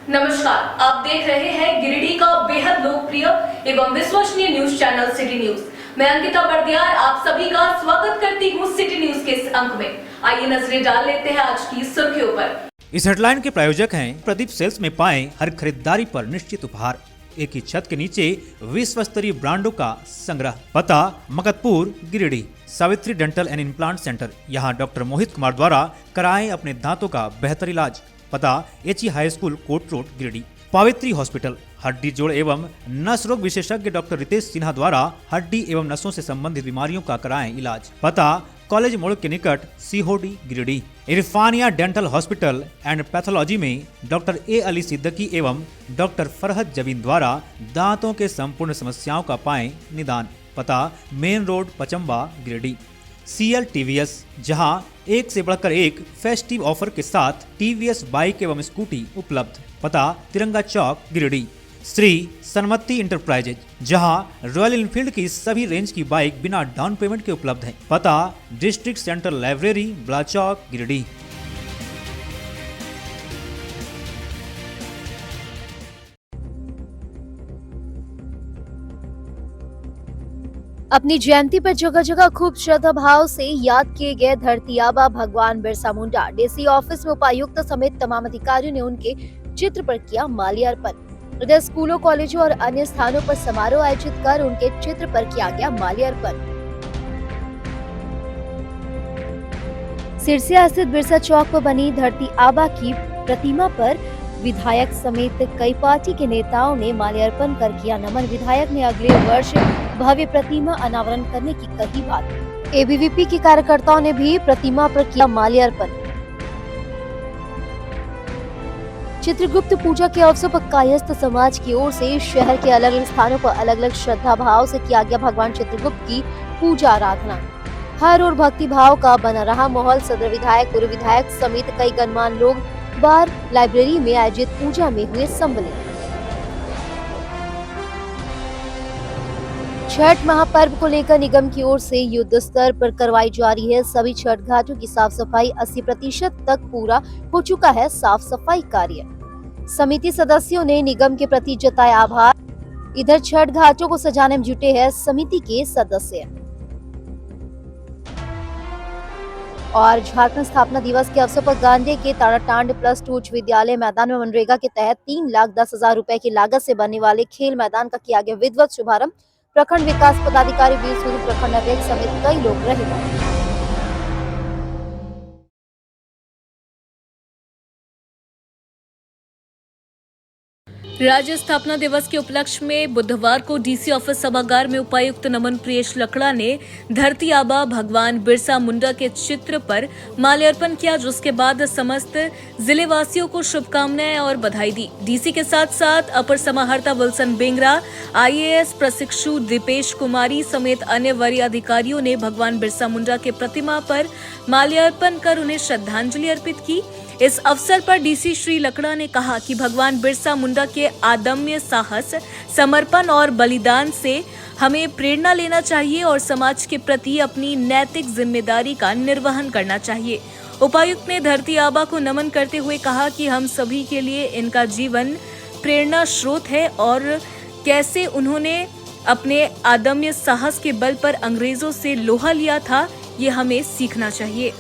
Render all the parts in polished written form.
नमस्कार, आप देख रहे हैं गिरिडीह का बेहद लोकप्रिय एवं विश्वसनीय न्यूज चैनल सिटी न्यूज। मैं अंकिता बर्दियार आप सभी का स्वागत करती हूँ सिटी न्यूज के इस अंक में। आइए नजरें डाल लेते हैं आज की सुर्खियों पर। इस हेडलाइन के प्रायोजक हैं प्रदीप सेल्स में पाएं हर खरीदारी पर निश्चित उपहार। एक ही छत के नीचे विश्व स्तरीय ब्रांडों का संग्रह। पता Makatpur Giridih. Savitri dental and implant centre. यहाँ डॉक्टर मोहित कुमार द्वारा कराएं अपने दांतों का बेहतर इलाज। पता HE high school court road Giridih. Pavitri hospital. हड्डी जोड़ एवं नस रोग विशेषज्ञ डॉक्टर रितेश सिन्हा द्वारा हड्डी एवं नसों से संबंधित बीमारियों का कराएं इलाज। पता कॉलेज मोड़ के निकट Sihodih Giridih. Irfania dental hospital and pathology में डॉक्टर ए अली सिद्दीकी एवं डॉक्टर फरहत जबीन द्वारा दांतों के संपूर्ण समस्याओं का पाएं निदान। पता main road Pachamba Giridih. CL TVS, जहां एक से बढ़कर एक फेस्टिव ऑफर के साथ TVS बाइक एवं स्कूटी उपलब्ध। पता तिरंगा चौक गिरिडीह। श्री सन्मति इंटरप्राइजेज, जहां रॉयल इनफील्ड की सभी रेंज की बाइक बिना डाउन पेमेंट के उपलब्ध है। पता डिस्ट्रिक्ट सेंटर लाइब्रेरी ब्लाचौक गिरिडीह। अपनी जयंती पर जगह जगह खूब श्रद्धा भाव से याद किए गए धरती आबा भगवान बिरसा मुंडा। डीसी ऑफिस में उपायुक्त समेत तमाम अधिकारियों ने उनके चित्र पर किया माल्यार्पण। इधर स्कूलों, कॉलेजों और अन्य स्थानों पर समारोह आयोजित कर उनके चित्र पर किया गया माल्यार्पण। सिरसिया स्थित बिरसा चौक पर बनी धरती आबा की प्रतिमा पर विधायक समेत कई पार्टी के नेताओं ने माल्यार्पण कर किया नमन। विधायक ने अगले वर्ष भव्य प्रतिमा अनावरण करने की कही बात। ABVP के कार्यकर्ताओं ने भी प्रतिमा पर किया माल्यार्पण। चित्रगुप्त पूजा के अवसर पर कायस्थ समाज की ओर से शहर के अलग अलग स्थानों पर अलग अलग श्रद्धा भाव से किया गया भगवान चित्रगुप्त की पूजा आराधना। हर और भक्ति भाव का बना रहा माहौल। सदर विधायक, पूर्व विधायक समेत कई गणमान्य लोग बार लाइब्रेरी में आयोजित पूजा में हुए सम्मिलित। छठ महापर्व को लेकर निगम की ओर से युद्ध स्तर पर करवाई जा रही है। सभी छठ घाटों की साफ सफाई 80% तक पूरा हो चुका है। साफ सफाई कार्य समिति सदस्यों ने निगम के प्रति जताया आभार। इधर छठ घाटों को सजाने में जुटे हैं समिति के सदस्य। और झारखंड स्थापना दिवस के अवसर पर गांधी के ताराटांड +2 उच्च विद्यालय मैदान में मनरेगा के तहत 3,10,000 रुपए की लागत से बनने वाले खेल मैदान का किया गया विधिवत शुभारंभ। प्रखंड विकास पदाधिकारी वीर सूर्य, प्रखंड अध्यक्ष समेत कई लोग रहे। राज्य स्थापना दिवस के उपलक्ष्य में बुधवार को डीसी ऑफिस सभागार में उपायुक्त नमन प्रियेश लकड़ा ने धरती आबा भगवान बिरसा मुंडा के चित्र पर माल्यार्पण किया, जिसके बाद समस्त जिले वासियों को शुभकामनाएं और बधाई दी। डीसी के साथ साथ अपर समाहर्ता विल्सन बेंगरा, IAS प्रशिक्षु दीपेश कुमारी समेत अन्य वरीय अधिकारियों ने भगवान बिरसा मुंडा के प्रतिमा पर माल्यार्पण कर उन्हें श्रद्धांजलि अर्पित की। इस अवसर पर डीसी श्री लकड़ा ने कहा कि भगवान बिरसा मुंडा के अदम्य साहस, समर्पण और बलिदान से हमें प्रेरणा लेना चाहिए और समाज के प्रति अपनी नैतिक जिम्मेदारी का निर्वहन करना चाहिए। उपायुक्त ने धरती आबा को नमन करते हुए कहा कि हम सभी के लिए इनका जीवन प्रेरणा स्रोत है और कैसे उन्होंने अपने अदम्य साहस के बल पर अंग्रेजों से लोहा लिया था, ये हमें सीखना चाहिए।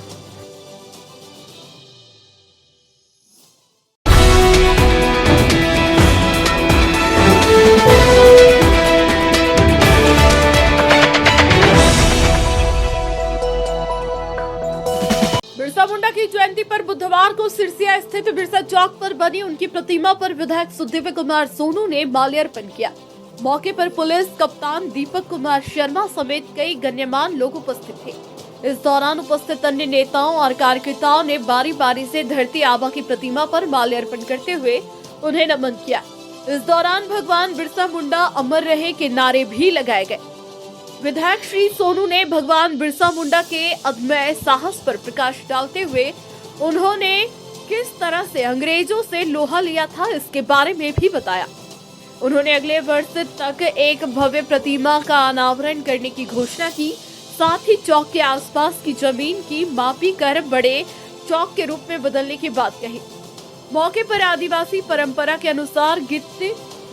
बिरसा मुंडा की जयंती पर बुधवार को सिरसिया स्थित बिरसा चौक पर बनी उनकी प्रतिमा पर विधायक सुदिव्य कुमार सोनू ने माल्यार्पण किया। मौके पर पुलिस कप्तान दीपक कुमार शर्मा समेत कई गण्यमान्य लोग उपस्थित थे। इस दौरान उपस्थित अन्य नेताओं और कार्यकर्ताओं ने बारी बारी से धरती आबा की प्रतिमा पर माल्यार्पण करते हुए उन्हें नमन किया। इस दौरान भगवान बिरसा मुंडा अमर रहे के नारे भी लगाए गए। विधायक श्री सोनू ने भगवान बिरसा मुंडा के अदम्य साहस पर प्रकाश डालते हुए उन्होंने किस तरह से अंग्रेजों से लोहा लिया था इसके बारे में भी बताया। उन्होंने अगले वर्ष तक एक भव्य प्रतिमा का अनावरण करने की घोषणा की। साथ ही चौक के आसपास की जमीन की मापी कर बड़े चौक के रूप में बदलने की बात कही। मौके पर आदिवासी परंपरा के अनुसार गीत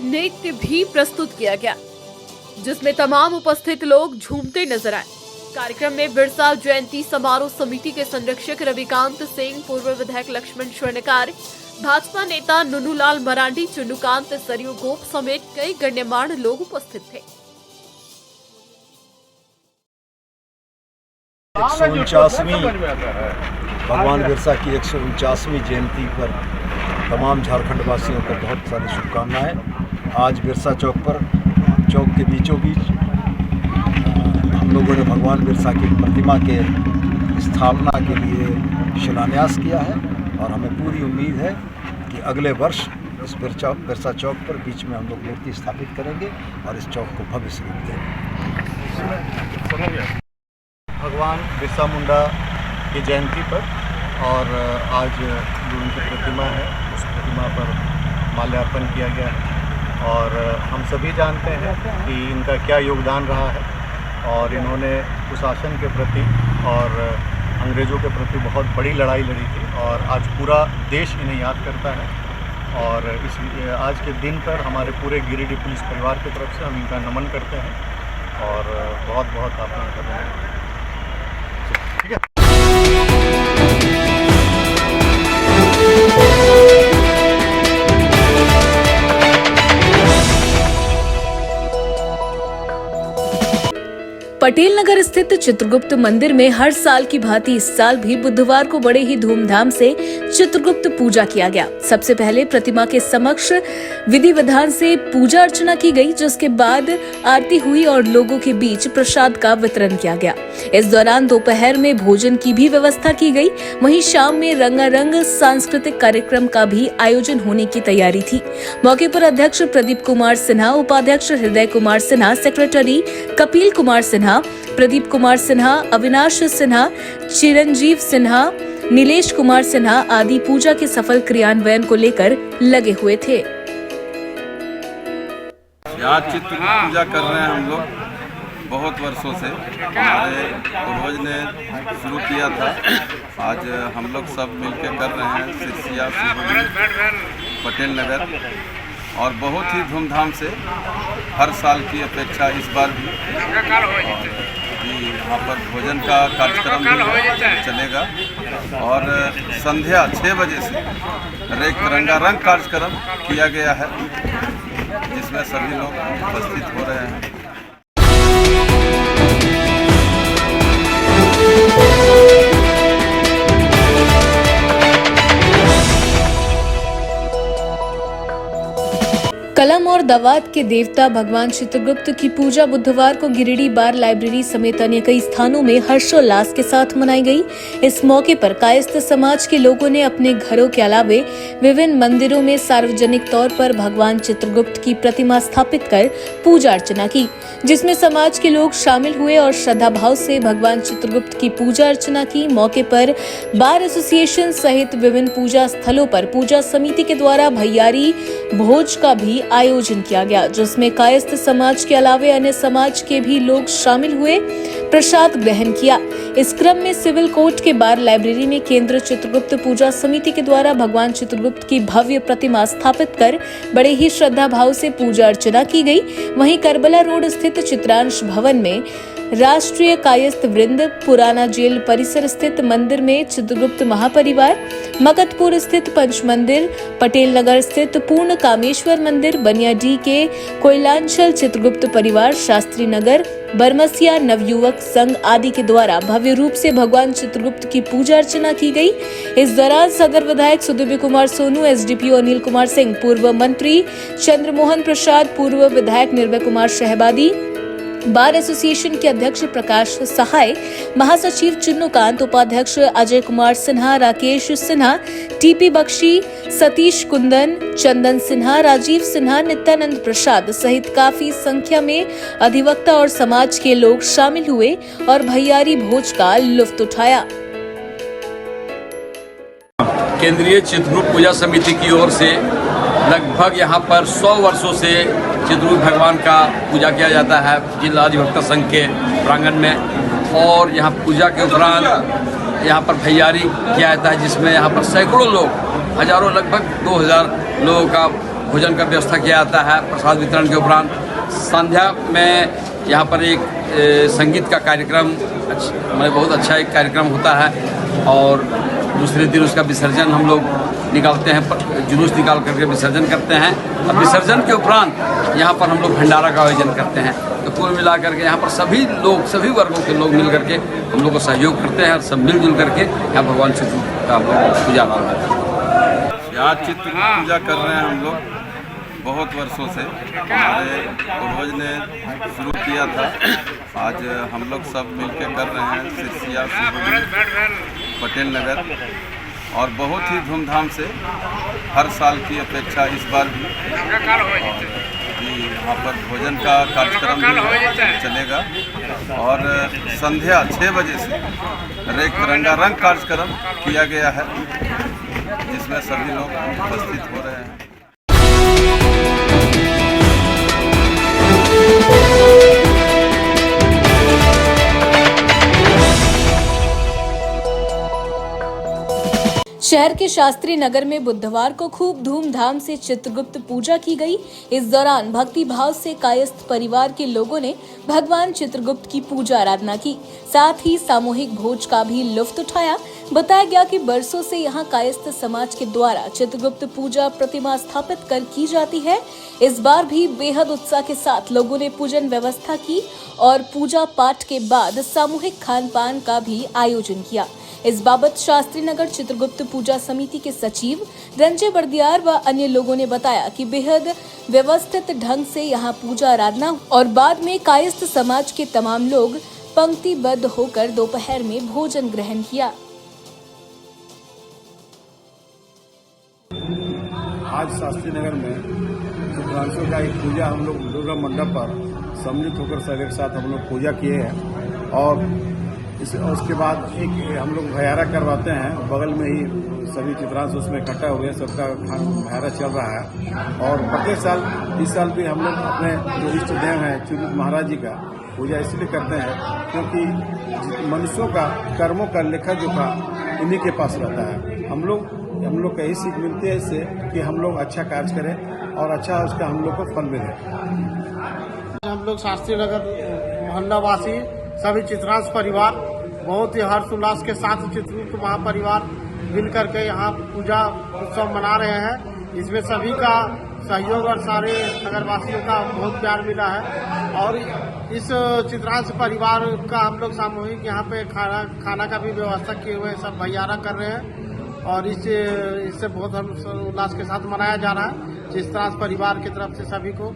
नृत्य भी प्रस्तुत किया गया, जिसमें तमाम उपस्थित लोग झूमते नजर आए। कार्यक्रम में बिरसा जयंती समारोह समिति के संरक्षक रविकांत सिंह, पूर्व विधायक लक्ष्मण स्वर्णकार, भाजपा नेता नुनूलाल मरांडी, चुन्नूकांत, सरयू गोप समेत कई गण्यमान्य लोग उपस्थित थे। 149वीं भगवान बिरसा की 149वीं जयंती पर तमाम झारखंड वासियों को बहुत सारी शुभकामनाएं। आज बिरसा चौक के बीचों बीच हम लोगों ने भगवान बिरसा की प्रतिमा के स्थापना के लिए शिलान्यास किया है और हमें पूरी उम्मीद है कि अगले वर्ष इस बिरसा चौक पर बीच में हम लोग मूर्ति स्थापित करेंगे और इस चौक को भव्य स्वरूप देंगे। भगवान बिरसा मुंडा की जयंती पर और आज जो उनकी प्रतिमा है उस प्रतिमा पर माल्यार्पण किया गया है और हम सभी जानते हैं कि इनका क्या योगदान रहा है और इन्होंने कुशासन के प्रति और अंग्रेज़ों के प्रति बहुत बड़ी लड़ाई लड़ी थी और आज पूरा देश इन्हें याद करता है और इस आज के दिन पर हमारे पूरे गिरिडीह पुलिस परिवार की तरफ से हम इनका नमन करते हैं और बहुत बहुत आभार करते हैं। ठीक है। पटेल नगर स्थित चित्रगुप्त मंदिर में हर साल की भांति इस साल भी बुधवार को बड़े ही धूमधाम से चित्रगुप्त पूजा किया गया। सबसे पहले प्रतिमा के समक्ष विधि विधान से पूजा अर्चना की गई, जिसके बाद आरती हुई और लोगों के बीच प्रसाद का वितरण किया गया। इस दौरान दोपहर में भोजन की भी व्यवस्था की गई। वहीं शाम में रंगारंग सांस्कृतिक कार्यक्रम का भी आयोजन होने की तैयारी थी। मौके पर अध्यक्ष प्रदीप कुमार सिन्हा, उपाध्यक्ष हृदय कुमार सिन्हा, सेक्रेटरी कपिल कुमार सिन्हा, प्रदीप कुमार सिन्हा, अविनाश सिन्हा, चिरंजीव सिन्हा, नीलेश कुमार सिन्हा आदि पूजा के सफल क्रियान्वयन को लेकर लगे हुए थे। यहाँ चित्र पूजा कर रहे हैं हम लोग बहुत वर्षों से, हमारे पूर्वज ने शुरू किया था। आज हम लोग सब मिलकर कर रहे हैं सिरसिया पटेल नगर और बहुत ही धूमधाम से, हर साल की अपेक्षा इस बार भी यहाँ पर भोजन का कार्यक्रम भी चलेगा और संध्या 6 बजे से रंगारंग कार्यक्रम किया गया है, जिसमें सभी लोग उपस्थित हो रहे हैं। कलम और दावात के देवता भगवान चित्रगुप्त की पूजा बुधवार को गिरिडीह बार लाइब्रेरी समेत अन्य कई स्थानों में हर्षोल्लास के साथ मनाई गई। इस मौके पर कायस्थ समाज के लोगों ने अपने घरों के अलावे विभिन्न मंदिरों में सार्वजनिक तौर पर भगवान चित्रगुप्त की प्रतिमा स्थापित कर पूजा अर्चना की, जिसमें समाज के लोग शामिल हुए और श्रद्धा भाव से भगवान चित्रगुप्त की पूजा अर्चना की। मौके पर बार एसोसिएशन सहित विभिन्न पूजा स्थलों पर पूजा समिति के द्वारा भैयारी भोज का भी आयोजन किया गया, जिसमें कायस्थ समाज के अलावे अन्य समाज के भी लोग शामिल हुए, प्रसाद ग्रहण किया। इस क्रम में सिविल कोर्ट के बार लाइब्रेरी में केंद्र चित्रगुप्त पूजा समिति के द्वारा भगवान चित्रगुप्त की भव्य प्रतिमा स्थापित कर बड़े ही श्रद्धा भाव से पूजा अर्चना की गई। वहीं करबला रोड स्थित चित्रांश भवन में राष्ट्रीय कायस्थ वृंद, पुराना जेल परिसर स्थित मंदिर में चित्रगुप्त महापरिवार, मगधपुर स्थित पंच मंदिर, पटेल नगर स्थित पूर्ण कामेश्वर मंदिर, बनियाडीह के कोयलांचल चित्रगुप्त परिवार, शास्त्री नगर, बरमसिया नवयुवक संघ आदि के द्वारा भव्य रूप से भगवान चित्रगुप्त की पूजा अर्चना की गई। इस दौरान सदर विधायक सुदीव्य कुमार सोनू, एसडीपीओ अनिल कुमार सिंह, पूर्व मंत्री चंद्रमोहन प्रसाद, पूर्व विधायक निर्भय कुमार शहबादी, बार एसोसिएशन के अध्यक्ष प्रकाश सहाय, महासचिव चुन्नूकांत, उपाध्यक्ष अजय कुमार सिन्हा, राकेश सिन्हा, टीपी बख्शी, सतीश कुंदन, चंदन सिन्हा, राजीव सिन्हा, नित्यानंद प्रसाद सहित काफी संख्या में अधिवक्ता और समाज के लोग शामिल हुए और भैयारी भोज का लुत्फ उठाया। केंद्रीय चित्रगुप्त पूजा समिति की ओर से लगभग यहाँ पर 100 वर्षों से चित्रगुप्त भगवान का पूजा किया जाता है जिला अधिवक्ता संघ के प्रांगण में। और यहाँ पूजा के उपरांत यहाँ पर भैयारी किया जाता है, जिसमें यहाँ पर सैकड़ों लोग हजारों लगभग 2000 लोगों का भोजन का व्यवस्था किया जाता है। प्रसाद वितरण के उपरांत संध्या में यहाँ पर एक संगीत का कार्यक्रम बहुत अच्छा एक कार्यक्रम होता है और दूसरे दिन उसका विसर्जन हम लोग निकालते हैं, जुलूस निकाल करके विसर्जन करते हैं। और विसर्जन के उपरांत यहाँ पर हम लोग भंडारा का आयोजन करते हैं। तो कुल मिलाकर के यहाँ पर सभी लोग, सभी वर्गों के लोग मिल करके हम लोग को सहयोग करते हैं और सब मिलजुल करके यहाँ भगवान चित्रगुप्त का पूजा करते हैं। यहाँ चित्रगुप्त पूजा कर रहे हैं हम लोग बहुत वर्षों से। हमारे पूर्वज ने शुरू किया था, आज हम लोग सब मिलके कर रहे हैं। सिरसिया, पटेल नगर, और बहुत ही धूमधाम से हर साल की अपेक्षा इस बार भी यहाँ पर भोजन का कार्यक्रम भी चलेगा और संध्या 6 बजे से एक रंगारंग कार्यक्रम किया गया है जिसमें सभी लोग उपस्थित हो रहे हैं। शहर के शास्त्री नगर में बुधवार को खूब धूमधाम से चित्रगुप्त पूजा की गई। इस दौरान भक्ति भाव से कायस्थ परिवार के लोगों ने भगवान चित्रगुप्त की पूजा आराधना की, साथ ही सामूहिक भोज का भी लुत्फ उठाया। बताया गया कि बरसों से यहाँ कायस्थ समाज के द्वारा चित्रगुप्त पूजा प्रतिमा स्थापित कर की जाती है। इस बार भी बेहद उत्साह के साथ लोगों ने पूजन व्यवस्था की और पूजा पाठ के बाद सामूहिक खान पान का भी आयोजन किया। इस बाबत शास्त्री नगर चित्रगुप्त पूजा समिति के सचिव रंजय बर्दियार व अन्य लोगों ने बताया कि बेहद व्यवस्थित ढंग से यहाँ पूजा आराधना और बाद में कायस्थ समाज के तमाम लोग पंक्तिबद्ध होकर दोपहर में भोजन ग्रहण किया। आज शास्त्री नगर में चित्रांशों का एक पूजा हम लोग दुर्गा मंडप पर सम्मिलित होकर सब एक साथ हम लोग पूजा किए हैं और उसके बाद एक हम लोग भयारा करवाते हैं। बगल में ही सभी चित्रांश उसमें इकट्ठा हुए, सबका भयारा चल रहा है। और प्रत्येक साल इस साल भी हम लोग अपने जो इष्ट देव हैं चित्रगुप्त महाराज जी का पूजा इसलिए करते हैं क्योंकि मनुष्यों का कर्मों का लेखा जोखा इन्हीं के पास रहता है। हम लोग का यही सीख मिलती है इससे कि हम लोग अच्छा कार्य करें और अच्छा उसका हम लोग को फल मिले। हम लोग शास्त्री नगर मोहल्लावासी सभी चित्रांश परिवार बहुत ही हर्ष उल्लास के साथ चित्रगुप्त महापरिवार मिल करके यहाँ पूजा उत्सव मना रहे हैं। इसमें सभी का सहयोग और सारे नगरवासियों का बहुत प्यार मिला है और इस चित्रांश परिवार का हम लोग सामूहिक यहाँ पे खाना का भी व्यवस्था किए हुए सब भैयारा कर रहे हैं और इससे बहुत हम उल्लास के साथ मनाया जा रहा है। चित्रांश परिवार की तरफ से सभी को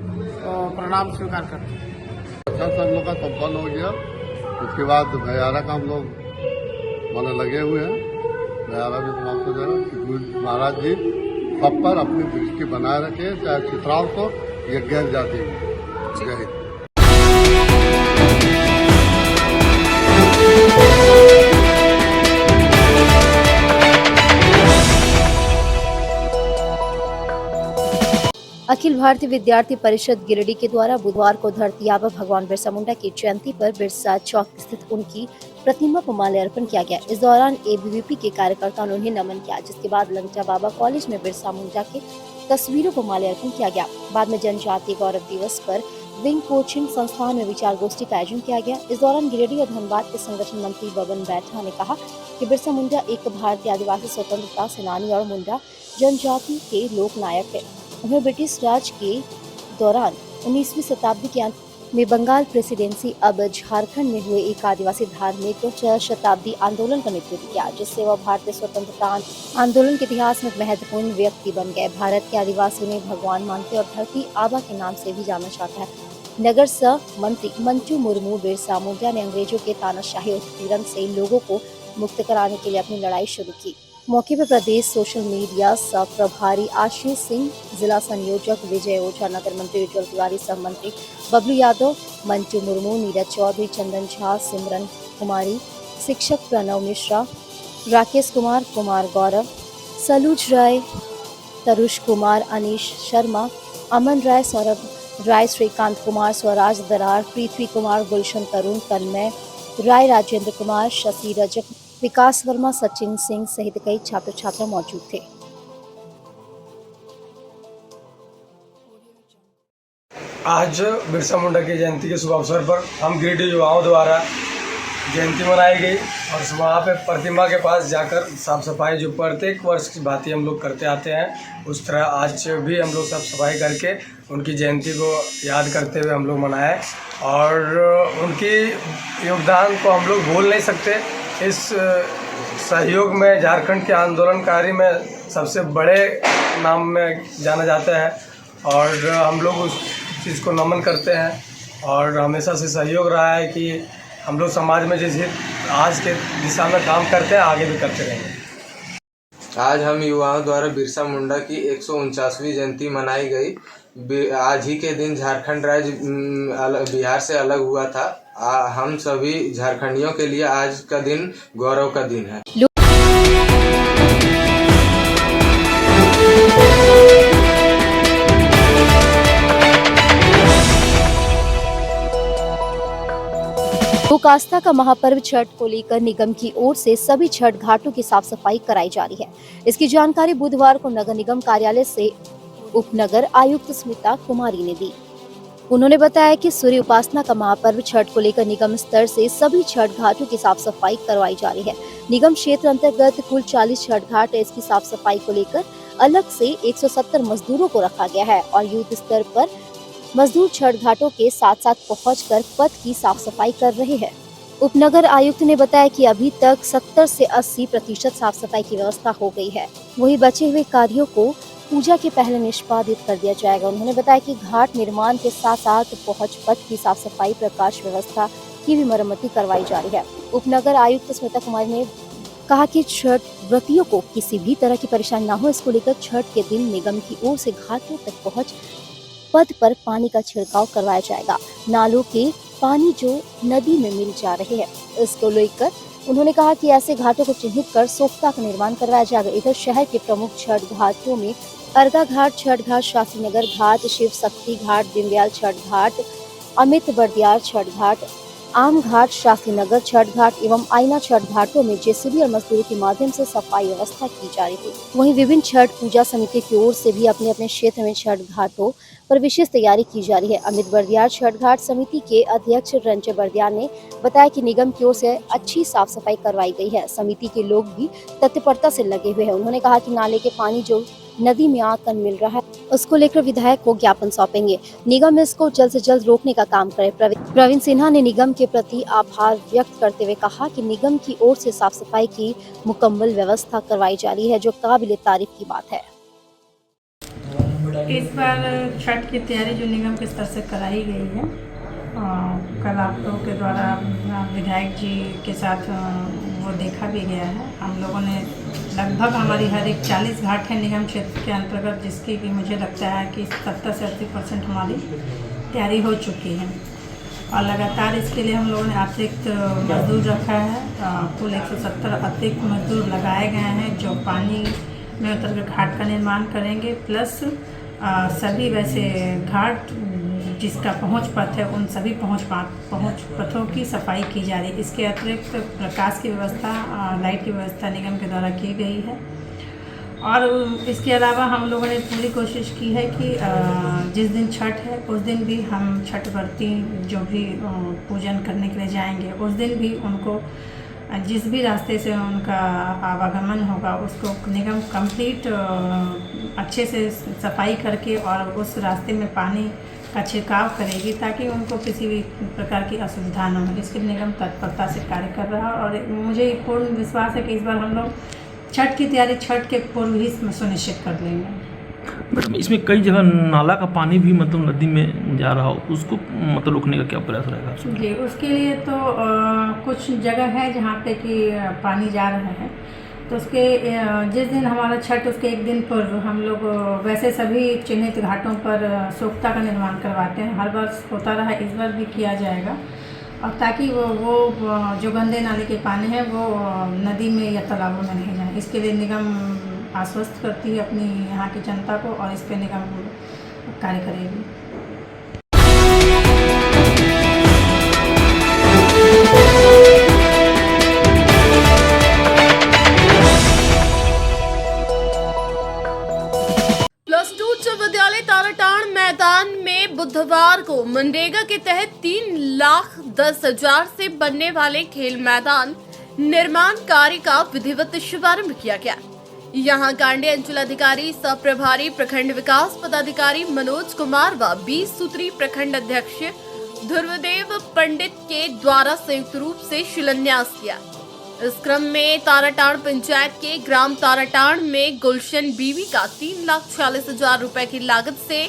प्रणाम स्वीकार करते हैं। अच्छा सब लोग का संपन्न हो गया। उसके बाद भैयारा का हम लोग माने लगे हुए हैं। भैयारा भी समाप्त हो जाएगा। चित्रगुप्त महाराज जी सब पर अपनी दृष्टि बनाए रखे, चाहे चित्रांश हो या गैर जाति हो। जय हिंद। अखिल भारतीय विद्यार्थी परिषद गिरिडीह के द्वारा बुधवार को धरती आबा भगवान बिरसा मुंडा की जयंती पर बिरसा चौक स्थित उनकी प्रतिमा पर माल्यार्पण किया गया। इस दौरान एबीवीपी के कार्यकर्ताओं ने उन्हें नमन किया, जिसके बाद लंगचा बाबा कॉलेज में बिरसा मुंडा के तस्वीरों पर माल्यार्पण किया गया। बाद में जनजातीय गौरव दिवस पर विंग कोचिंग संस्थान में विचार गोष्ठी का आयोजन किया गया। इस दौरान गिरिडीह और धनबाद के संगठन मंत्री बबन बैठा ने कहा कि बिरसा मुंडा एक भारतीय आदिवासी स्वतंत्रता सेनानी और मुंडा जनजाति के लोक नायक है। उन्हें ब्रिटिश राज के दौरान 19वीं शताब्दी के अंत में बंगाल प्रेसिडेंसी अब झारखंड में हुए एक आदिवासी धार्मिक शताब्दी आंदोलन का नेतृत्व किया, जिससे वह भारतीय स्वतंत्रता आंदोलन के इतिहास में महत्वपूर्ण व्यक्ति बन गए। भारत के आदिवासियों ने भगवान मानते और धरती आबा के नाम से भी जाना जाता है। नगर सह मंत्री मंचू मुर्मू बिरसा मुंडा ने अंग्रेजों के तानाशाही उत्पीड़न से लोगों को मुक्त कराने के लिए अपनी लड़ाई शुरू की। मौके पर प्रदेश सोशल मीडिया सह प्रभारी आशीष सिंह, जिला संयोजक विजय ओझा, नगर मंत्री उज्जवल तिवारी, सह मंत्री बबलू यादव, मंचू मुर्मू, नीरज चौधरी, चंदन झा, सिमरन कुमारी, शिक्षक प्रणव मिश्रा, राकेश कुमार, कुमार गौरव, सलूज राय, तरुष कुमार, अनीश शर्मा, अमन राय, सौरभ राय, श्रीकांत कुमार, स्वराज दरार, पृथ्वी कुमार, गुलशन तरुण, तन्मय राय, राजेंद्र कुमार, शशि रजक, विकास वर्मा, सचिन सिंह सहित कई छात्र छात्रा मौजूद थे। आज बिरसा मुंडा की जयंती के शुभ अवसर पर हम गिरिडीह युवाओं द्वारा जयंती मनाई गई और वहाँ पे प्रतिमा के पास जाकर साफ सफाई जो प्रत्येक वर्ष की भांति हम लोग करते आते हैं, उस तरह आज भी हम लोग साफ सफाई करके उनकी जयंती को याद करते हुए हम लोग मनाए और उनकी योगदान को हम लोग भूल नहीं सकते। इस सहयोग में झारखंड के आंदोलनकारी में सबसे बड़े नाम में जाना जाता है और हम लोग उस चीज़ को नमन करते हैं और हमेशा से सहयोग रहा है कि हम लोग समाज में जैसे आज के दिशा में काम करते हैं, आगे भी करते रहेंगे। आज हम युवाओं द्वारा बिरसा मुंडा की 149वीं जयंती मनाई गई। आज ही के दिन झारखंड राज्य बिहार से अलग हुआ था। हम सभी झारखंडियों के लिए आज का दिन गौरव का दिन है। लोक आस्था का महापर्व छठ को लेकर निगम की ओर से सभी छठ घाटों की साफ सफाई कराई जा रही है। इसकी जानकारी बुधवार को नगर निगम कार्यालय से उपनगर आयुक्त स्मिता कुमारी ने दी। उन्होंने बताया कि सूर्य उपासना का महापर्व छठ को लेकर निगम स्तर से सभी छठ घाटों की साफ सफाई करवाई जा रही है। निगम क्षेत्र अंतर्गत कुल 40 छठ घाट है। इसकी साफ सफाई को लेकर अलग से 170 मजदूरों को रखा गया है और युद्ध स्तर पर मजदूर छठ घाटों के साथ साथ पहुंचकर पथ की साफ सफाई कर रहे हैं। उपनगर आयुक्त ने बताया कि अभी तक 70 से 80% साफ सफाई की व्यवस्था हो गई है। वहीं बचे हुए कार्यों को पूजा के पहले निष्पादित कर दिया जाएगा। उन्होंने बताया कि घाट निर्माण के साथ साथ पहुंच पथ की साफ सफाई, प्रकाश व्यवस्था की भी मरम्मती करवाई जा रही है। उपनगर आयुक्त स्मिता कुमारी ने कहा कि छठ व्रतियों को किसी भी तरह की परेशानी न हो, इसको लेकर छठ के दिन निगम की ओर से घाटों तक पहुँच पथ पर पानी का छिड़काव करवाया जाएगा। नालों के पानी जो नदी में मिल जा रहे हैं, इसको लेकर उन्होंने कहा कि ऐसे घाटों को चिन्हित कर सोख्ता का निर्माण करवाया जाएगा। इधर शहर के प्रमुख छठ घाटों में अर्गा घाट छठ घाट, शास्त्री नगर घाट, शिव शक्ति घाट, दीनदयाल छठ घाट, अमित बर्दियार छठ घाट, आम घाट, शास्त्री नगर छठ घाट एवं आईना छठ घाटों में जेसीबी और मजदूरों के माध्यम से सफाई व्यवस्था की जा रही थी। वहीं विभिन्न छठ पूजा समिति की ओर से भी अपने अपने क्षेत्र में छठ घाटों पर विशेष तैयारी की जा रही है। अमित बर्दियार छठ घाट समिति के अध्यक्ष रंजय बर्दियार ने बताया कि निगम की ओर से अच्छी साफ सफाई करवाई गई है। समिति के लोग भी तत्परता से लगे हुए हैं। उन्होंने कहा कि नाले के पानी जो नदी में आकर मिल रहा है, उसको लेकर विधायक को ज्ञापन सौंपेंगे। निगम इसको जल्द से जल्द रोकने का काम करे। प्रवीण सिन्हा ने निगम के प्रति आभार व्यक्त करते हुए कहा कि निगम की ओर से साफ सफाई की मुकम्मल व्यवस्था करवाई जा रही है, जो काबिल तारीफ की बात है। इस बार छठ की तैयारी जो निगम के स्तर से कराई गई है, कल आप लोगों के द्वारा विधायक जी के साथ वो देखा भी गया है। हम लोगों ने लगभग हमारी हर एक 40 घाट है निगम क्षेत्र के अंतर्गत, जिसकी कि मुझे लगता है कि 70 से 80% हमारी तैयारी हो चुकी है और लगातार इसके लिए हम लोगों ने अतिरिक्त मजदूर रखा है। कुल 170 अतिरिक्त मजदूर लगाए गए हैं जो पानी में उतरकर घाट का निर्माण करेंगे, प्लस सभी वैसे घाट जिसका पहुंच पथ है उन सभी पहुंच पथों की सफाई की जा रही है। इसके अतिरिक्त प्रकाश की व्यवस्था, लाइट की व्यवस्था निगम के द्वारा की गई है और इसके अलावा हम लोगों ने पूरी कोशिश की है कि जिस दिन छठ है उस दिन भी हम छठ व्रती जो भी पूजन करने के लिए जाएंगे, उस दिन भी उनको जिस भी रास्ते से उनका आवागमन होगा उसको निगम कंप्लीट अच्छे से सफाई करके और उस रास्ते में पानी का छिड़काव करेगी ताकि उनको किसी भी प्रकार की असुविधा न हो। इसके लिए निगम तत्परता से कार्य कर रहा है और मुझे पूर्ण विश्वास है कि इस बार हम लोग छठ की तैयारी छठ के पूर्व ही सुनिश्चित कर लेंगे। मैडम, इसमें कई जगह नाला का पानी भी मतलब नदी में जा रहा हो, उसको मतलब रोकने का क्या प्रयास रहेगा? जी, उसके लिए तो कुछ जगह है जहाँ पे कि पानी जा रहा है, तो उसके जिस दिन हमारा छठ उसके एक दिन पूर्व हम लोग वैसे सभी चिन्हित घाटों पर सोख्ता का निर्माण करवाते हैं। हर बार होता रहा, इस बार भी किया जाएगा और ताकि वो जो गंदे नाले के पानी है वो नदी में या तालाबों में नहीं जाए। इसके लिए निगम आश्वस्त करती है अपनी यहाँ की जनता को और इस पर निगम कार्य करेगी। प्लस 2 उच्च विद्यालय ताराटाण मैदान में में बुधवार को मनरेगा के तहत 3,10,000 से बनने वाले खेल मैदान निर्माण कार्य का विधिवत शुभारंभ किया गया। यहां कांडे अंचलाधिकारी सह प्रभारी प्रखंड विकास पदाधिकारी मनोज कुमार व 20 सूत्री प्रखंड अध्यक्ष ध्रुवदेव पंडित के द्वारा संयुक्त रूप से शिलान्यास किया। इस क्रम में ताराटाण पंचायत के ग्राम ताराटाण में गुलशन बीवी का 3,46,000 रुपए की लागत से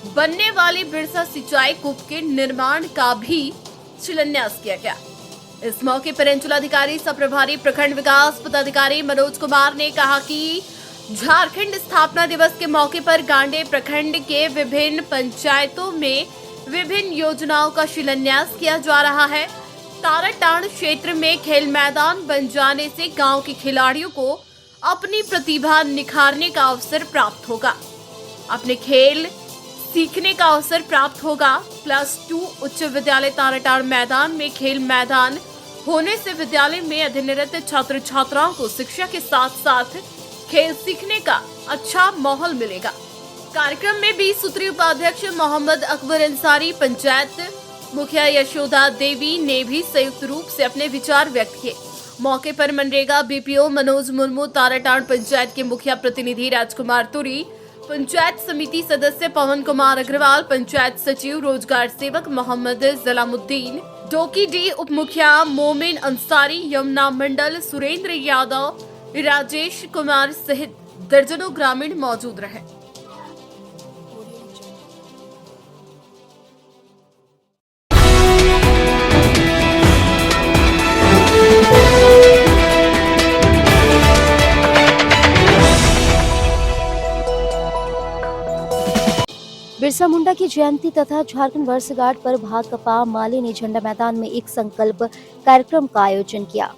बनने वाली बिरसा सिंचाई कूप के निर्माण का भी शिलान्यास किया गया। इस मौके पर अंचलाधिकारी सह प्रभारी प्रखंड विकास पदाधिकारी मनोज कुमार ने कहा कि झारखंड स्थापना दिवस के मौके पर गांडे प्रखंड के विभिन्न पंचायतों में विभिन्न योजनाओं का शिलान्यास किया जा रहा है। ताराटाण क्षेत्र में खेल मैदान बन जाने से गांव के खिलाड़ियों को अपनी प्रतिभा निखारने का अवसर प्राप्त होगा, अपने खेल सीखने का अवसर प्राप्त होगा। +2 उच्च विद्यालय ताराटाण मैदान में खेल मैदान होने से विद्यालय में अध्ययनरत छात्र छात्राओं को शिक्षा के साथ साथ खेल सीखने का अच्छा माहौल मिलेगा। कार्यक्रम में 20 सूत्री उपाध्यक्ष मोहम्मद अकबर अंसारी, पंचायत मुखिया यशोदा देवी ने भी संयुक्त रूप से अपने विचार व्यक्त किए। मौके पर मनरेगा बीपीओ मनोज मुर्मू, ताराटाण पंचायत के मुखिया प्रतिनिधि राजकुमार तुरी, पंचायत समिति सदस्य पवन कुमार अग्रवाल, पंचायत सचिव रोजगार सेवक मोहम्मद जलामुद्दीन, डोकी डी उप मुखिया मोमिन अंसारी, यमुना मंडल सुरेंद्र यादव, राजेश कुमार सहित दर्जनों ग्रामीण मौजूद रहे। बिरसा मुंडा की जयंती तथा झारखंड वर्षगांठ पर भाकपा माले ने झंडा मैदान में एक संकल्प कार्यक्रम का आयोजन किया।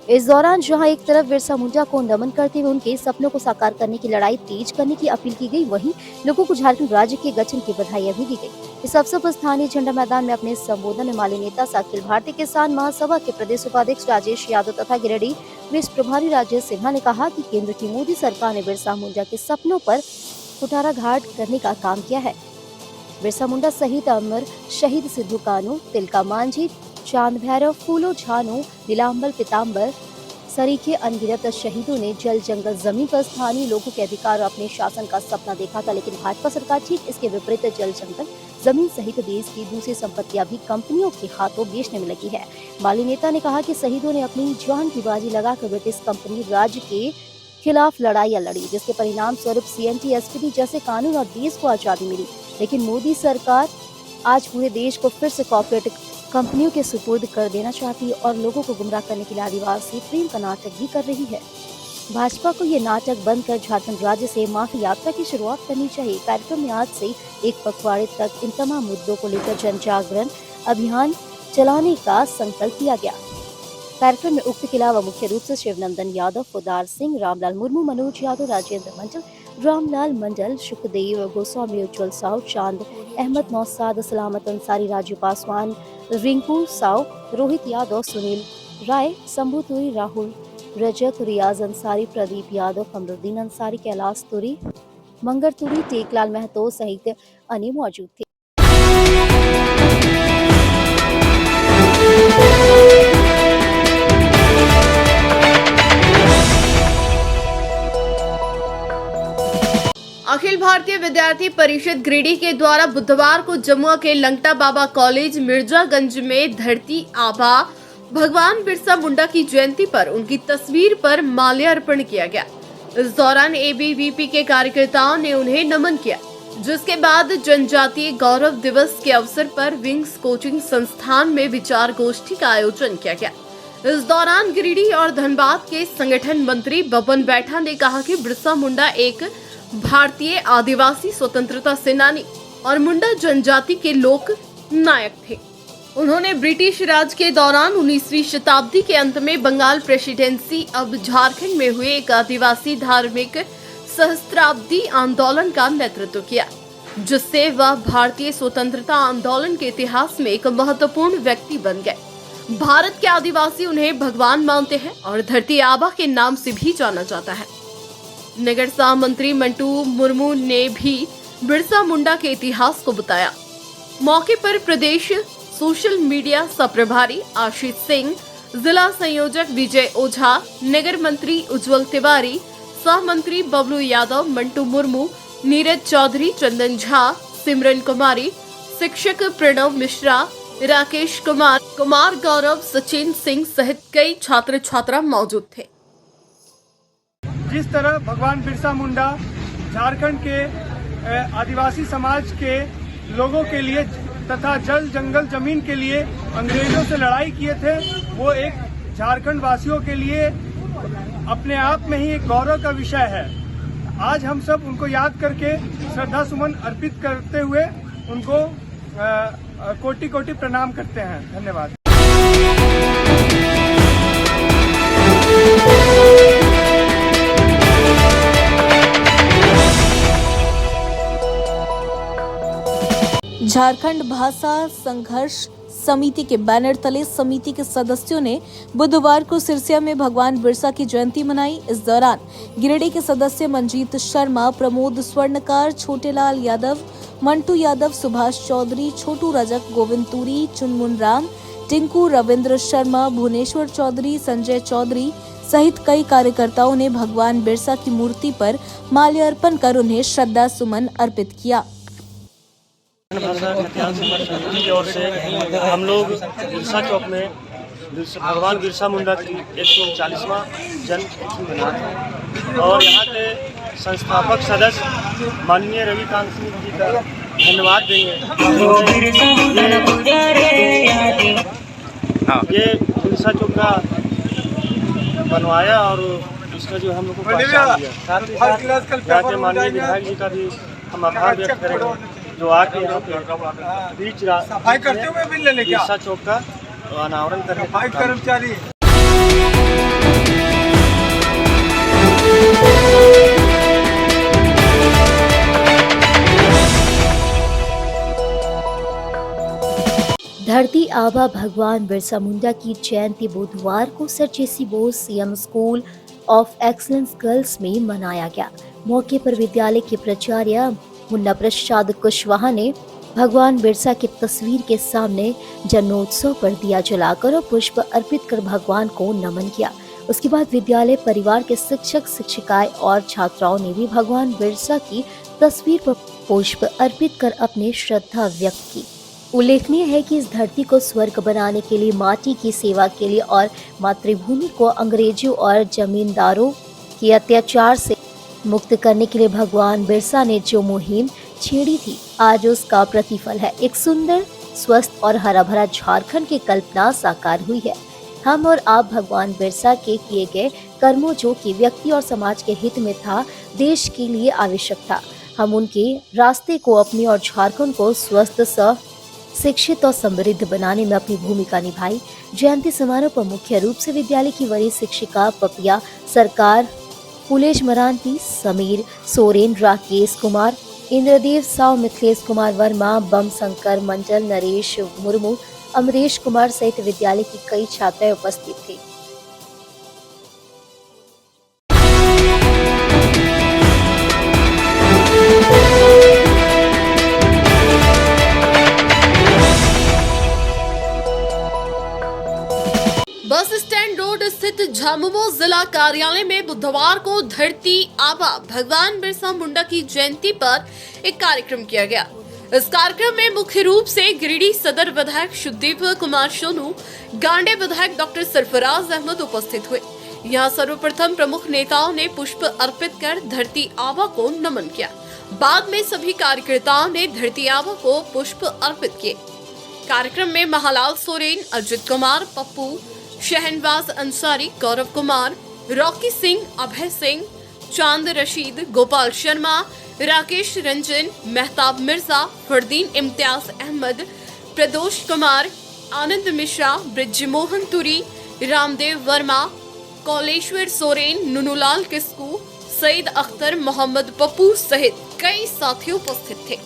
इस दौरान जहां एक तरफ बिरसा मुंडा को नमन करते हुए उनके सपनों को साकार करने की लड़ाई तेज करने की अपील की गई, वहीं लोगों को झारखंड राज्य के गठन की बधाइयां भी दी गई। इस अवसर पर स्थानीय झंडा मैदान में अपने संबोधन में माले नेता अखिल भारतीय किसान महासभा के प्रदेश उपाध्यक्ष राजेश यादव तथा गिरिडीह प्रेस प्रभारी राजेश सिन्हा ने कहा कि केंद्र की मोदी सरकार ने बिरसा मुंडा के सपनों पर कुठाराघात करने का काम किया है। बिरसा मुंडा सहित अमर शहीद सिद्धू कानू, तिलका मांझी, चांद भैरव, फूलो झानू, नीलांबर पीताम्बर सरीखे अनगिनत शहीदों ने जल जंगल जमीन पर स्थानीय लोगों के अधिकार और अपने शासन का सपना देखा था, लेकिन भाजपा सरकार ठीक इसके विपरीत जल जंगल जमीन सहित देश की दूसरी संपत्तियां भी कंपनियों के हाथों बेचने में लगी है। माली नेता ने कहा कि शहीदों ने अपनी जान की बाजी लगाकर ब्रिटिश कंपनी राज्य के खिलाफ लड़ाइयां लड़ी, जिसके परिणाम स्वरूप CNT, SPD जैसे कानून और देश को आजादी मिली। लेकिन मोदी सरकार आज पूरे देश को फिर से कॉर्पोरेट कंपनियों के सुपुर्द कर देना चाहती है और लोगों को गुमराह करने के लिए आदिवासी प्रेम का नाटक भी कर रही है। भाजपा को ये नाटक बंद कर झारखंड राज्य से माफी यात्रा की शुरुआत करनी चाहिए। कार्यक्रम में आज से एक पखवाड़े तक इन तमाम मुद्दों को लेकर जन जागरण अभियान चलाने का संकल्प लिया गया। कार्यक्रम में उक्त के अलावा मुख्य रूप से शिवनंदन यादव, फुदार सिंह, रामलाल मुर्मू, मनोज यादव, राजेंद्र मंडल, रामलाल मंडल, सुखदेव गोस्वामी, उज्जवल साहू, चांद अहमद, नौसाद, सलामत अंसारी, राजू पासवान, रिंकू साव, रोहित यादव, सुनील राय, शंभू तुरी, राहुल रजक, रियाज अंसारी, प्रदीप यादव, कमरुद्दीन अंसारी, कैलाश तुरी, मंगर तुरी, टेकलाल महतो सहित अन्य मौजूद थे। अखिल भारतीय विद्यार्थी परिषद गिरिडीह के द्वारा बुधवार को जमुआ के लंगटा बाबा कॉलेज मिर्जागंज में धरती आबा भगवान बिरसा मुंडा की जयंती पर उनकी तस्वीर पर माल्यार्पण किया गया। इस दौरान ABVP के कार्यकर्ताओं ने उन्हें नमन किया, जिसके बाद जनजातीय गौरव दिवस के अवसर पर विंग्स कोचिंग संस्थान में विचार गोष्ठी का आयोजन किया गया। इस दौरान गिरिडीह और धनबाद के संगठन मंत्री बबन बैठा ने कहा कि बिरसा मुंडा एक भारतीय आदिवासी स्वतंत्रता सेनानी और मुंडा जनजाति के लोक नायक थे। उन्होंने ब्रिटिश राज के दौरान 19वीं शताब्दी के अंत में बंगाल प्रेसिडेंसी अब झारखंड में हुए एक आदिवासी धार्मिक सहस्त्राब्दी आंदोलन का नेतृत्व किया, जिससे वह भारतीय स्वतंत्रता आंदोलन के इतिहास में एक महत्वपूर्ण व्यक्ति बन गए। भारत के आदिवासी उन्हें भगवान मानते हैं और धरती आबा के नाम से भी जाना जाता है। नगर साह मंत्री मंटू मुर्मू ने भी बिरसा मुंडा के इतिहास को बताया। मौके पर प्रदेश सोशल मीडिया सह-प्रभारी आशीष सिंह, जिला संयोजक विजय ओझा, नगर मंत्री उज्जवल तिवारी, सह मंत्री बबलू यादव, मंटू मुर्मू, नीरज चौधरी, चंदन झा, सिमरन कुमारी, शिक्षक प्रणव मिश्रा, राकेश कुमार, कुमार गौरव, सचिन सिंह सहित कई छात्र छात्रा मौजूद थे। जिस तरह भगवान बिरसा मुंडा झारखंड के आदिवासी समाज के लोगों के लिए तथा जल जंगल जमीन के लिए अंग्रेजों से लड़ाई किए थे, वो एक झारखंड वासियों के लिए अपने आप में ही एक गौरव का विषय है। आज हम सब उनको याद करके श्रद्धा सुमन अर्पित करते हुए उनको कोटि कोटि प्रणाम करते हैं। धन्यवाद। झारखंड भाषा संघर्ष समिति के बैनर तले समिति के सदस्यों ने बुधवार को सिरसिया में भगवान बिरसा की जयंती मनाई। इस दौरान गिरिडीह के सदस्य मंजीत शर्मा, प्रमोद स्वर्णकार, छोटेलाल यादव, मंटू यादव, सुभाष चौधरी, छोटू रजक, गोविंद तुरी, चुनमुन राम, टिंकू, रविंद्र शर्मा, भुवनेश्वर चौधरी, संजय चौधरी सहित कई कार्यकर्ताओं ने भगवान बिरसा की मूर्ति पर माल्यार्पण कर उन्हें श्रद्धा सुमन अर्पित किया। भाषा इतिहास समिति की ओर से हम लोग बिरसा चौक में भगवान बिरसा मुंडा की 139वां जन्मतिथि मना रहे हैं और यहाँ के संस्थापक सदस्य माननीय रविकांत सिंह जी का धन्यवाद देंगे। ये बिरसा चौक का बनवाया और इसका जो हम लोग को पहचान दिया, साथ ही साथ यहाँ के माननीय विधायक जी का भी हम आभार व्यक्त करेंगे जो आके यहाँ पे बीच सफाई करते हुए बिरसा चौक का अनावरण करने कर्मचारी। धरती आबा भगवान बिरसा मुंडा की जयंती बुधवार को sir J C Bose CM school of excellence girls में मनाया गया। मौके पर विद्यालय के प्राचार्य मुन्ना प्रसाद कुशवाहा ने भगवान बिरसा की तस्वीर के सामने जन्मोत्सव पर दिया जलाकर और पुष्प अर्पित कर भगवान को नमन किया। उसके बाद विद्यालय परिवार के शिक्षक शिक्षिकाएं और छात्राओं ने भी भगवान बिरसा की तस्वीर पर पुष्प अर्पित कर अपनी श्रद्धा व्यक्त की। उल्लेखनीय है कि इस धरती को स्वर्ग बनाने के लिए, माटी की सेवा के लिए और मातृभूमि को अंग्रेजों और जमींदारों के अत्याचार से मुक्त करने के लिए भगवान बिरसा ने जो मुहिम छेड़ी थी, आज उसका प्रतिफल है। एक सुंदर, स्वस्थ और हरा भरा झारखंड की कल्पना साकार हुई है। हम और आप भगवान बिरसा के किए गए कर्मों, जो कि व्यक्ति और समाज के हित में था, देश के लिए आवश्यक था, हम उनके रास्ते को अपनी और झारखंड को स्वस्थ, शिक्षित और समृद्ध बनाने में अपनी भूमिका निभाई। जयंती समारोह पर मुख्य रूप से विद्यालय की वरिष्ठ शिक्षिका पपिया सरकार, पुलेश मरांती, समीर सोरेन, राकेश कुमार, इंद्रदेव साव, मिथिलेश कुमार वर्मा, बम शंकर मंडल, नरेश मुर्मू, अमरेश कुमार सहित विद्यालय की कई छात्राएं उपस्थित थी। बस स्टैंड रोड स्थित झामुमो जिला कार्यालय में बुधवार को धरती आबा भगवान बिरसा मुंडा की जयंती पर एक कार्यक्रम किया गया। इस कार्यक्रम में मुख्य रूप से गिरिडीह सदर विधायक शुद्धीप कुमार सोनू, गांडे विधायक डॉक्टर सरफराज अहमद उपस्थित हुए। यहाँ सर्वप्रथम प्रमुख नेताओं ने पुष्प अर्पित कर धरती आबा को नमन किया। बाद में सभी कार्यकर्ताओं ने धरती आबा को पुष्प अर्पित किए। कार्यक्रम में महालाल सोरेन, अजित कुमार, पप्पू, शहनवाज अंसारी, गौरव कुमार, रॉकी सिंह, अभय सिंह, चांद रशीद, गोपाल शर्मा, राकेश रंजन, मेहताब मिर्जा, फरदीन इम्तियाज अहमद, प्रदोष कुमार, आनंद मिश्रा, ब्रिजमोहन तुरी, रामदेव वर्मा, कौलेश्वर सोरेन, नुनुलाल किस्कू, सईद अख्तर, मोहम्मद पप्पू सहित कई साथी उपस्थित थे।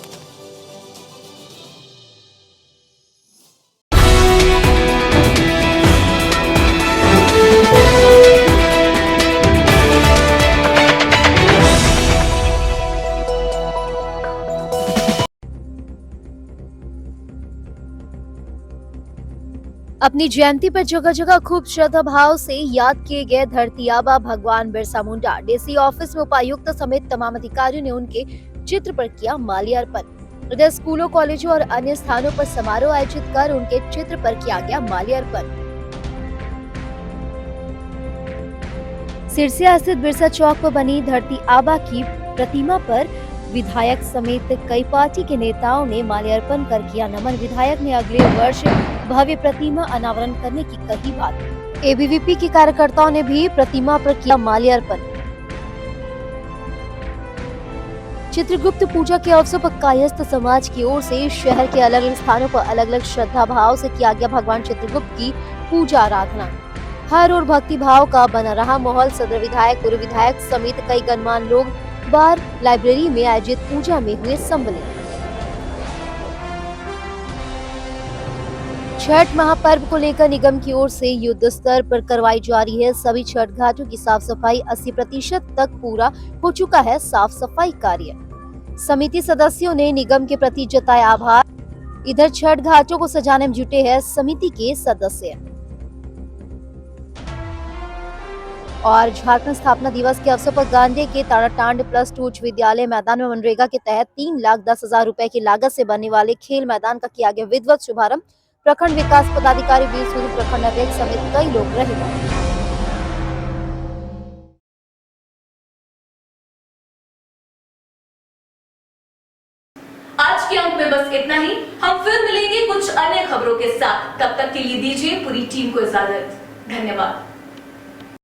अपनी जयंती पर जगह जगह खूब श्रद्धा भाव से याद किए गए धरती आबा भगवान बिरसा मुंडा। डीसी ऑफिस में उपायुक्त समेत तमाम अधिकारियों ने उनके चित्र पर किया माल्यार्पण। इधर स्कूलों, कॉलेजों और अन्य स्थानों पर समारोह आयोजित कर उनके चित्र पर किया गया माल्यार्पण। सिरसिया स्थित बिरसा चौक पर बनी धरती आबा की प्रतिमा पर विधायक समेत कई पार्टी के नेताओं ने माल्यार्पण कर किया नमन। विधायक ने अगले वर्ष भव्य प्रतिमा अनावरण करने की कही बात। एबीवीपी के कार्यकर्ताओं ने भी प्रतिमा पर किया माल्यार्पण। चित्रगुप्त पूजा के अवसर पर कायस्थ समाज की ओर से शहर के अलग अलग स्थानों पर अलग अलग श्रद्धा भाव से किया गया भगवान चित्रगुप्त की पूजा आराधना। हर और भक्ति भाव का बना रहा माहौल। सदर विधायक, पूर्व विधायक समेत कई गणमान्य लोग बार लाइब्रेरी में आयोजित पूजा में हुए सम्मिलित। छठ महापर्व को लेकर निगम की ओर से युद्ध स्तर पर करवाई जा रही है। सभी छठ घाटों की साफ सफाई 80% तक पूरा हो चुका है। साफ सफाई कार्य समिति सदस्यों ने निगम के प्रति जताया आभार। इधर छठ घाटों को सजाने में जुटे हैं समिति के सदस्य। और झारखंड स्थापना दिवस के अवसर पर गांधी के ताराटांड +2 उच्च विद्यालय मैदान में मनरेगा के तहत 3,10,000 रुपए की लागत से बनने वाले खेल मैदान का किया गया विधिवत शुभारंभ। प्रखंड विकास पदाधिकारी वीर सूरी, प्रखंड अध्यक्ष समेत कई लोग रहे। आज के अंक में बस इतना ही। हम फिर मिलेंगे कुछ अन्य खबरों के साथ। तब तक के लिए दीजिए पूरी टीम को इजाजत। धन्यवाद।